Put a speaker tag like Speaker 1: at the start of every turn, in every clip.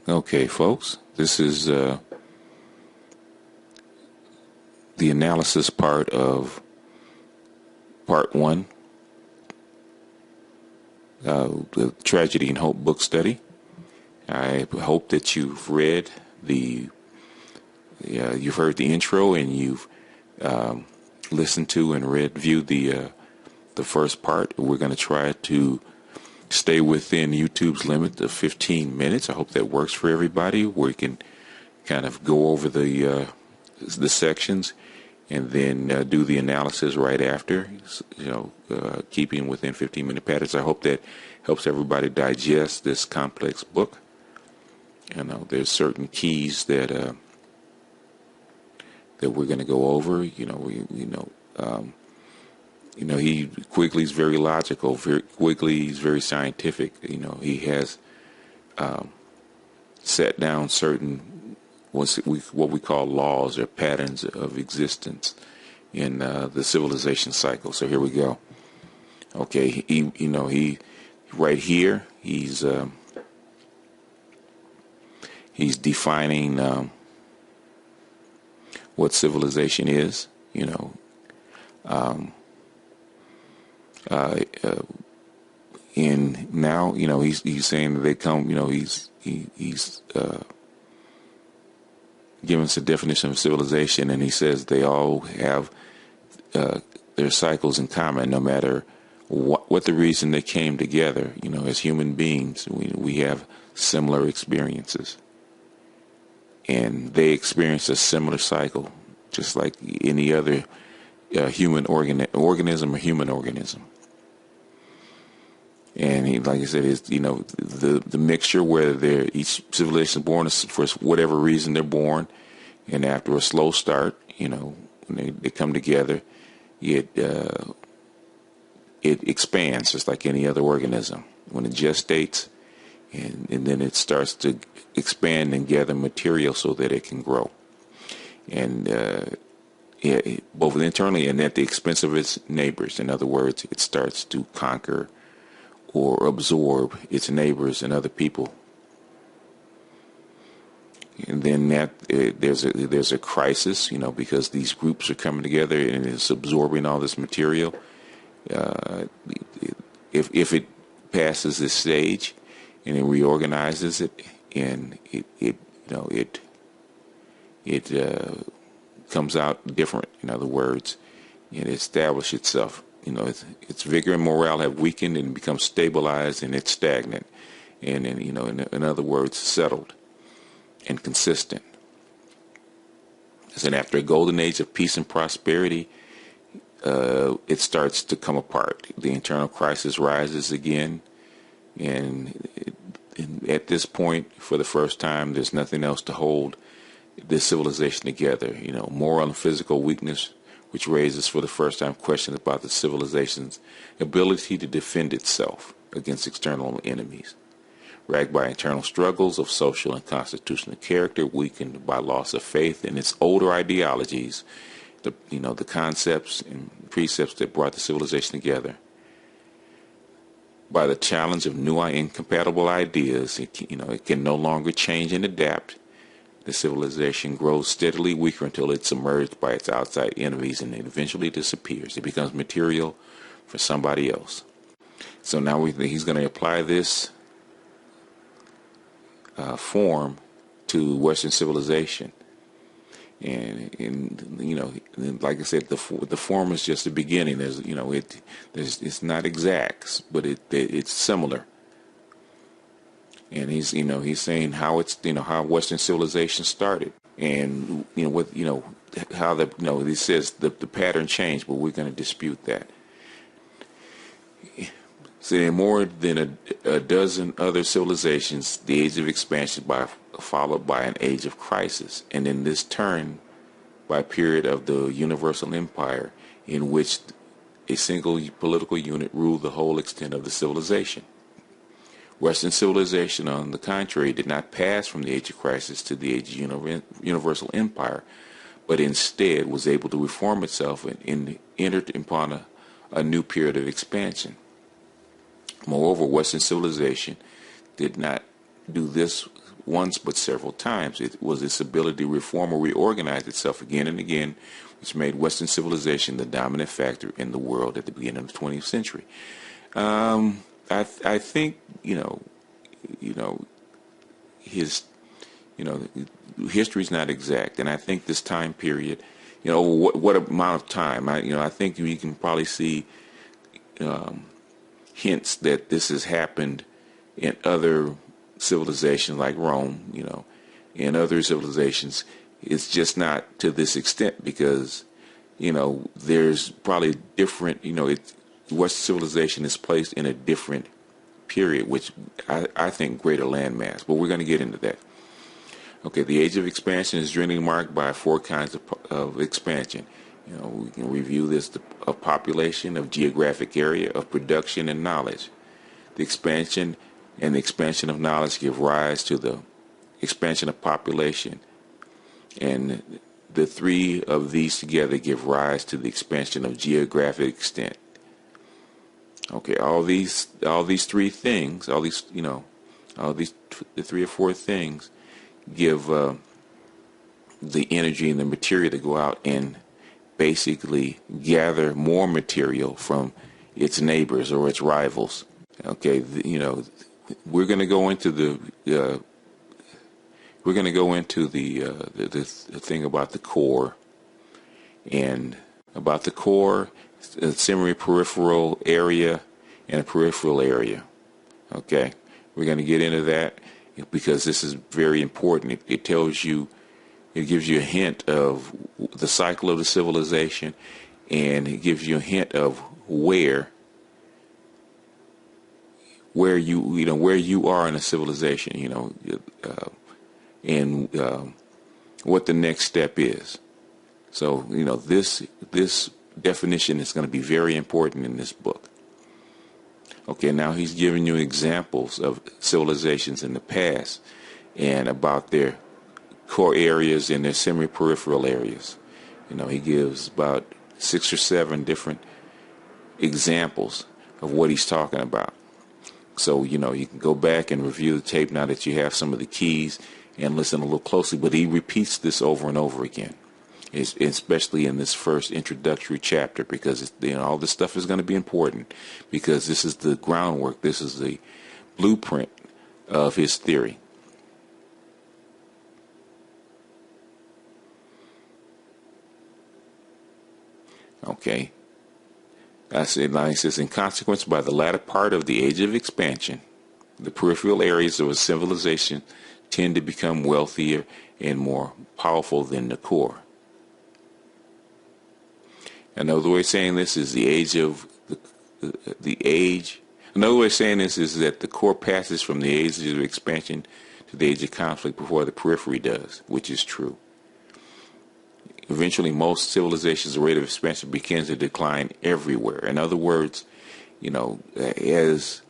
Speaker 1: Okay, folks, this is the analysis part of part one, the Tragedy and Hope book study. I hope that you've read you've heard the intro and you've listened to and viewed the first part. We're going to try to stay within YouTube's limit of 15 minutes. I hope that works for everybody. We can kind of go over the sections and then do the analysis right after, keeping within 15-minute patterns. I hope that helps everybody digest this complex book. There's certain keys that we're going to go over. Quigley's very logical. Quigley's very scientific. He has set down certain what we call laws or patterns of existence in the civilization cycle. So here we go. Okay, he right here he's defining what civilization is. And now, he's saying that they come, he's giving us a definition of civilization, and he says they all have their cycles in common, no matter what the reason they came together. As human beings, we have similar experiences, and they experience a similar cycle, just like any other human organism or human organism. And like I said, is the mixture where each civilization is born for whatever reason they're born, and after a slow start, when they come together, it expands just like any other organism. When it gestates, and then it starts to expand and gather material so that it can grow, and both internally and at the expense of its neighbors. In other words, it starts to conquer or absorb its neighbors and other people. And then there's a crisis, because these groups are coming together and it's absorbing all this material. If it passes this stage and it reorganizes it, and it comes out different. In other words, it establishes itself. Its vigor and morale have weakened and become stabilized, and it's stagnant, and in other words, settled and consistent. And after a golden age of peace and prosperity, it starts to come apart. The internal crisis rises again, and at this point, for the first time, there's nothing else to hold this civilization together. Moral and physical weakness, which raises for the first time questions about the civilization's ability to defend itself against external enemies. Racked by internal struggles of social and constitutional character, weakened by loss of faith in its older ideologies, the concepts and precepts that brought the civilization together, by the challenge of new and incompatible ideas, it can no longer change and adapt. The civilization grows steadily weaker until it's submerged by its outside enemies, and it eventually disappears. It becomes material for somebody else. So now he's going to apply this form to Western civilization, and like I said, the form is just the beginning. It's not exact, but it's similar. And he's saying how how Western civilization started, and how he says the pattern changed, but we're going to dispute that. So in more than a dozen other civilizations, the age of expansion followed by an age of crisis, and in this turn by a period of the universal empire, in which a single political unit ruled the whole extent of the civilization. Western civilization, on the contrary, did not pass from the age of crisis to the age of universal empire, but instead was able to reform itself and entered upon a new period of expansion. Moreover, Western civilization did not do this once but several times. It was its ability to reform or reorganize itself again and again, which made Western civilization the dominant factor in the world at the beginning of the 20th century. I think his history is not exact, and I think this time period, what amount of time? I think we can probably see hints that this has happened in other civilizations like Rome, in other civilizations. It's just not to this extent because, there's probably different, Western civilization is placed in a different period, which I think greater landmass, but we're going to get into that. Okay, the age of expansion is generally marked by 4 kinds of expansion. We can review this of population, of geographic area, of production, and knowledge. The expansion and the expansion of knowledge give rise to the expansion of population, and the 3 of these together give rise to the expansion of geographic extent. Okay, all these 3 things, the 3 or 4 things give the energy and the material to go out and basically gather more material from its neighbors or its rivals. Okay, we're going to go into the thing about the core, and about the core, a semi-peripheral area and a peripheral area. Okay, we're going to get into that because this is very important. It tells you, it gives you a hint of the cycle of the civilization, and it gives you a hint of where you are in a civilization, and what the next step is. So, this definition is going to be very important in this book. Okay, now he's giving you examples of civilizations in the past and about their core areas and their semi-peripheral areas. He gives about 6 or 7 different examples of what he's talking about. So, you can go back and review the tape now that you have some of the keys and listen a little closely. But he repeats this over and over again, especially in this first introductory chapter, because all this stuff is going to be important, because this is the groundwork, this is the blueprint of his theory. Okay. He says, in consequence, by the latter part of the age of expansion, the peripheral areas of a civilization tend to become wealthier and more powerful than the core. Another way of saying this is Another way of saying this is that the core passes from the age of expansion to the age of conflict before the periphery does, which is true. Eventually, most civilizations' rate of expansion begins to decline everywhere. In other words, because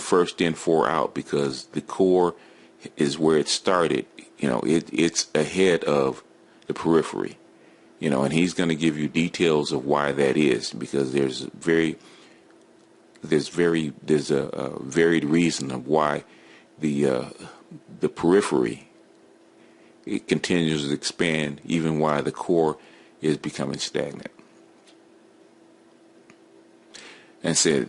Speaker 1: first in, 4 out, because the core is where it started. It's ahead of the periphery. And he's going to give you details of why that is, because there's a varied reason of why the periphery, it continues to expand even while the core is becoming stagnant. And said,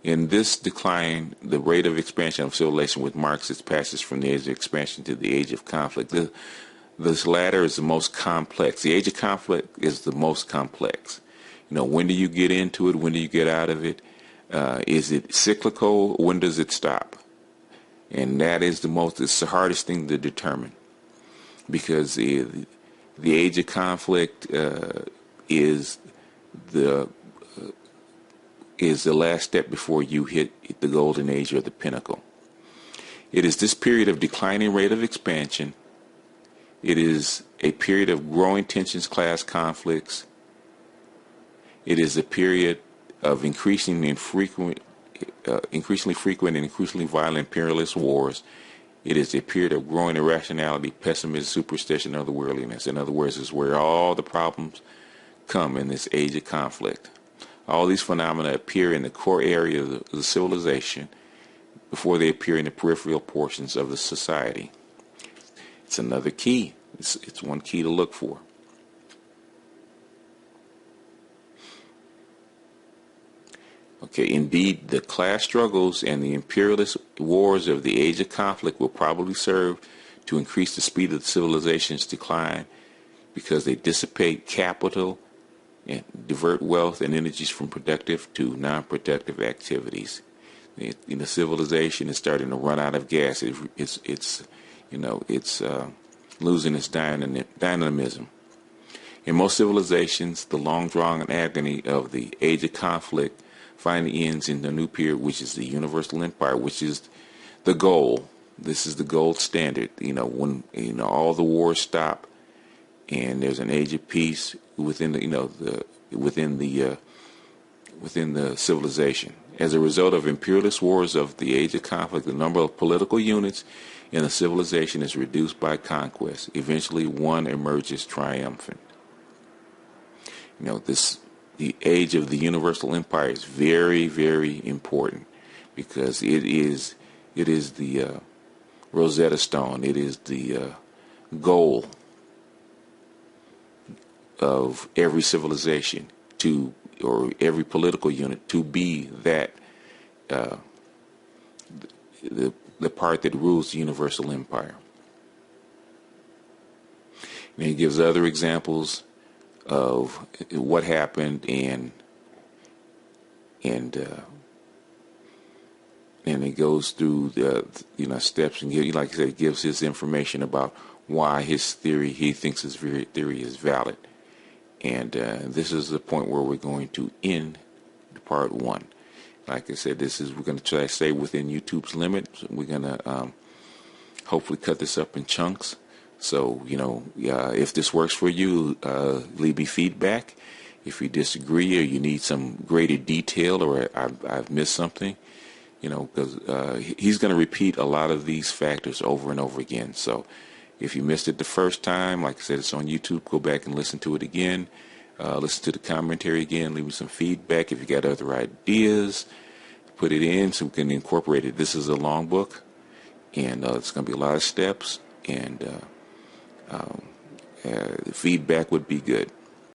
Speaker 1: in this decline, the rate of expansion of civilization which marks its passage from the age of expansion to the age of conflict. This latter is the most complex. The age of conflict is the most complex. When do you get into it? When do you get out of it? Is it cyclical? When does it stop? And that is it's the hardest thing to determine, because the age of conflict is the last step before you hit the golden age or the pinnacle. It is this period of declining rate of expansion. It is a period of growing tensions, class conflicts. It is a period of increasingly frequent and increasingly violent imperialist wars. It is a period of growing irrationality, pessimism, superstition, and otherworldliness. In other words, it's where all the problems come in this age of conflict. All these phenomena appear in the core area of the civilization, before they appear in the peripheral portions of the society. It's another key. It's one key to look for. Okay, indeed, the class struggles and the imperialist wars of the age of conflict will probably serve to increase the speed of the civilization's decline because they dissipate capital and divert wealth and energies from productive to non-productive activities. The civilization is starting to run out of gas. It's losing its dynamism. In most civilizations, the long-drawn agony of the age of conflict finally ends in the new period, which is the universal empire, which is the goal. This is the gold standard. When all the wars stop, and there's an age of peace within the civilization. As a result of imperialist wars of the age of conflict, the number of political units in a civilization is reduced by conquest. Eventually, one emerges triumphant. The age of the universal empire is very, very important because it is the Rosetta Stone. It is the goal of every civilization or every political unit to be that the part that rules the universal empire. And he gives other examples of what happened and it goes through the steps and like I said, gives his information about why he thinks his theory is valid. And this is the point where we're going to end part 1. Like I said, we're going to try to stay within YouTube's limits. We're going to hopefully cut this up in chunks. So, if this works for you, leave me feedback. If you disagree or you need some greater detail or I've missed something, because he's going to repeat a lot of these factors over and over again. So if you missed it the first time, like I said, it's on YouTube. Go back and listen to it again. Listen to the commentary again. Leave me some feedback. If you got other ideas, put it in so we can incorporate it. This is a long book, and it's going to be a lot of steps, and feedback would be good.